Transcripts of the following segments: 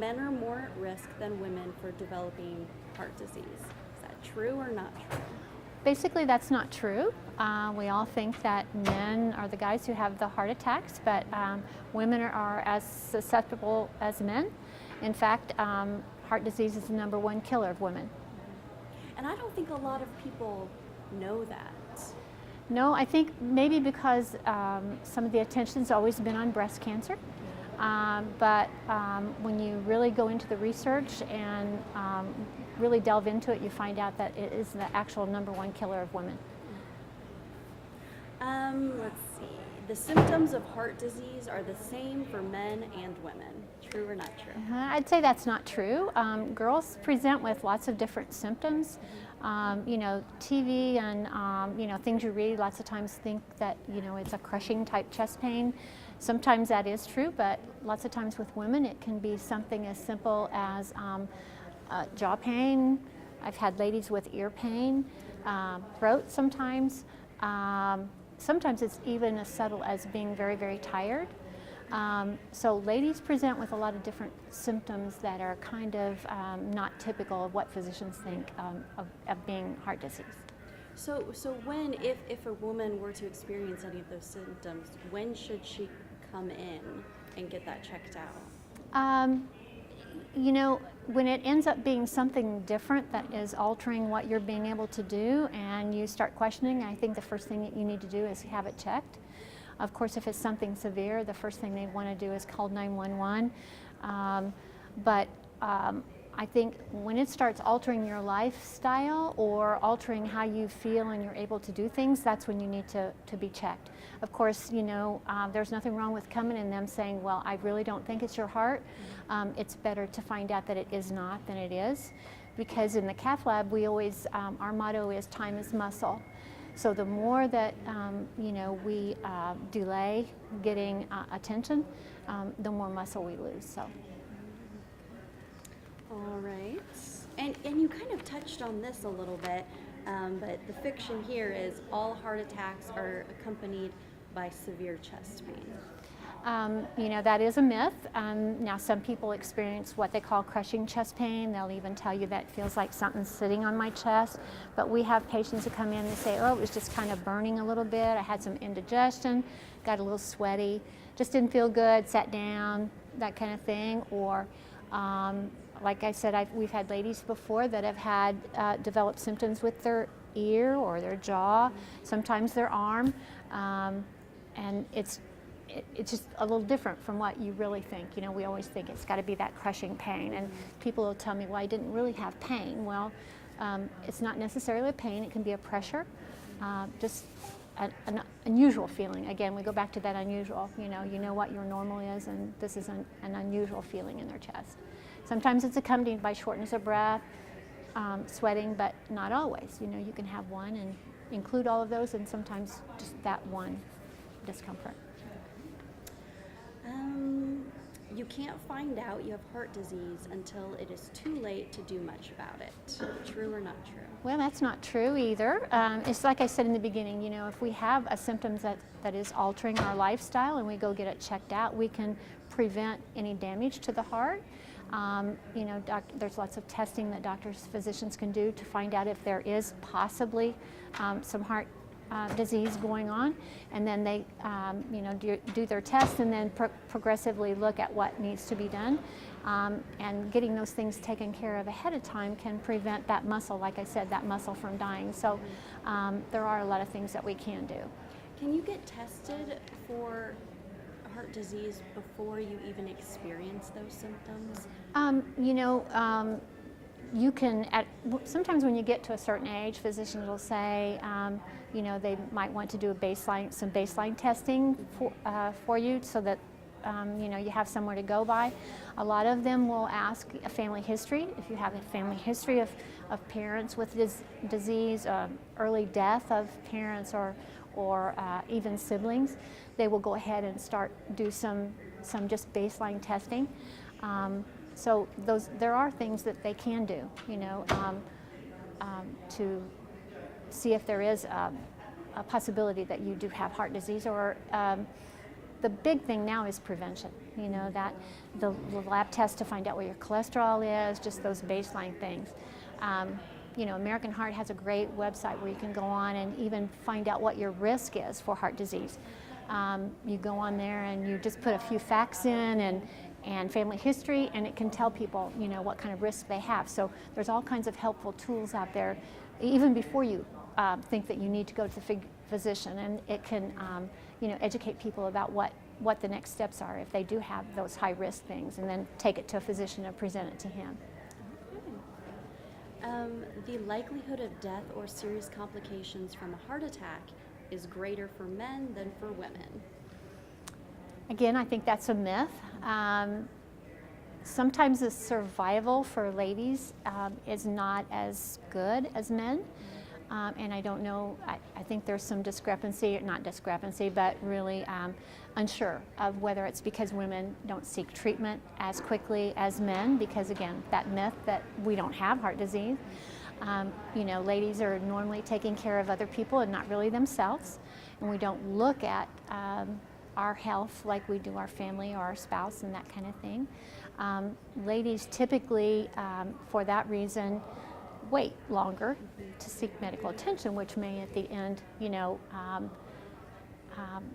men are more at risk than women for developing heart disease. Is that true or not true? Basically, that's not true. We all think that men are the guys who have the heart attacks, but women are as susceptible as men. In fact, heart disease is the #1 killer of women. And I don't think a lot of people know that. No, I think maybe because some of the attention's always been on breast cancer. But when you really go into the research and really delve into it, you find out that it is the actual #1 killer of women. Let's see. The symptoms of heart disease are the same for men and women. True or not true? I'd say that's not true. Girls present with lots of different symptoms. You know, TV and you know, things you read lots of times think that, you know, it's a crushing type chest pain. Sometimes that is true, but lots of times with women it can be something as simple as jaw pain. I've had ladies with ear pain, throat sometimes. Sometimes it's even as subtle as being very, very tired. So ladies present with a lot of different symptoms that are kind of not typical of what physicians think of being heart disease. So when, if a woman were to experience any of those symptoms, when should she come in and get that checked out? You know, when it ends up being something different that is altering what you're being able to do and you start questioning, I think the first thing that you need to do is have it checked. Of course, if it's something severe, the first thing they want to do is call 911. But I think when it starts altering your lifestyle or altering how you feel and you're able to do things, that's when you need to be checked. Of course, you know, there's nothing wrong with coming and them saying, well, I really don't think it's your heart. It's better to find out that it is not than it is. Because in the cath lab, we always, our motto is time is muscle. So the more that you know, we delay getting attention, the more muscle we lose. So. All right, and you kind of touched on this a little bit, but the fiction here is all heart attacks are accompanied by severe chest pain. You know, that is a myth. Now some people experience what they call crushing chest pain. They'll even tell you that it feels like something's sitting on my chest. But we have patients who come in and say, oh, it was just kind of burning a little bit. I had some indigestion, got a little sweaty, just didn't feel good, sat down, that kind of thing. Or like I said, we've had ladies before that have had developed symptoms with their ear or their jaw, sometimes their arm, and it's just a little different from what you really think. You know, we always think it's got to be that crushing pain, and people will tell me, well, I didn't really have pain. Well, it's not necessarily a pain. It can be a pressure, just an unusual feeling. Again, we go back to that unusual. You know what your normal is, and this is an unusual feeling in their chest. Sometimes it's accompanied by shortness of breath, sweating, but not always. You know, you can have one and include all of those, and sometimes just that one discomfort. You can't find out you have heart disease until it is too late to do much about it. True or not true? Well, that's not true either. It's like I said in the beginning, you know, if we have a symptom that is altering our lifestyle and we go get it checked out, we can prevent any damage to the heart. You know, there's lots of testing that doctors, physicians can do to find out if there is possibly some heart disease going on, and then they you know, do their tests and then progressively look at what needs to be done, and getting those things taken care of ahead of time can prevent that muscle, like I said, that muscle from dying. So there are a lot of things that we can do. Can you get tested for heart disease before you even experience those symptoms? You know, you can, sometimes when you get to a certain age, physicians will say, you know, they might want to do some baseline testing for you so that, you know, you have somewhere to go by. A lot of them will ask a family history. If you have a family history of parents with this disease, early death of parents or even siblings, they will go ahead and do some just baseline testing. So there are things that they can do, you know, to see if there is a possibility that you do have heart disease, or the big thing now is prevention. You know, that the lab test to find out what your cholesterol is, just those baseline things. You know, American Heart has a great website where you can go on and even find out what your risk is for heart disease. You go on there and you just put a few facts in and family history, and it can tell people, you know, what kind of risk they have. So there's all kinds of helpful tools out there, even before you think that you need to go to the physician, and it can, you know, educate people about what the next steps are if they do have those high risk things, and then take it to a physician and present it to him. The likelihood of death or serious complications from a heart attack is greater for men than for women. Again, I think that's a myth. Sometimes the survival for ladies is not as good as men. And I don't know, I think there's some discrepancy, not discrepancy, but really unsure of whether it's because women don't seek treatment as quickly as men, because again, that myth that we don't have heart disease. You know, ladies are normally taking care of other people and not really themselves, and we don't look at our health like we do our family or our spouse and that kind of thing. Ladies typically, for that reason, wait longer to seek medical attention, which may at the end, you know,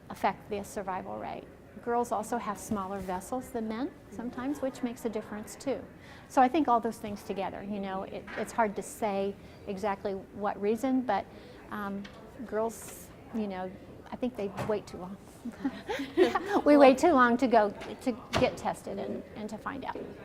affect the survival rate. Girls also have smaller vessels than men sometimes, which makes a difference too. So I think all those things together, you know, it's hard to say exactly what reason, but girls, you know, I think they wait too long. We wait too long to go to get tested and to find out.